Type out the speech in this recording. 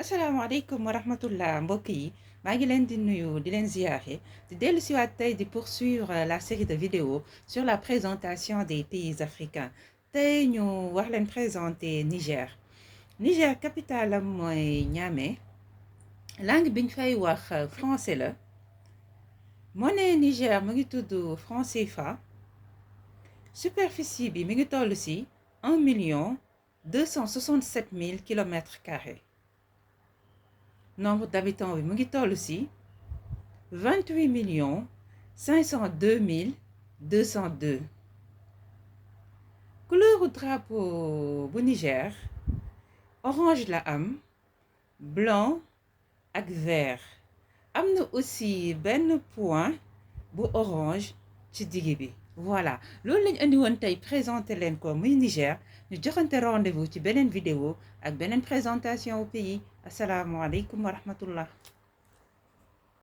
asalaamaaleykum wa rahmatullah mbokk yi maa ngi leen di nuyu di leen ziyaare di dellu siwaat tey di poursuivre la série de vidéos sur la présentation des pays africains tey ñu wax leen présenter Niger capitale am mooy Niamey langue bi ñu fay wax français la monnaie Niger mu ngi tudd franc CFA superficie bi mi ngi toll ci 1 267 000 kilomètres carrés. Nombre d'habitants bi mu ngi toll ci 28 502 202. Couleur drapeau bu Niger orange la am, blanc ak vert. am na aussi benn point bu orange ci digg bi. voilà loolu lañ andi woon tey présenté leen ko muy Niger ñu joxante rendez-vous ci beneen vidéo ak beneen présentation au pays. Assalaamu aleykum wa rahmatullah.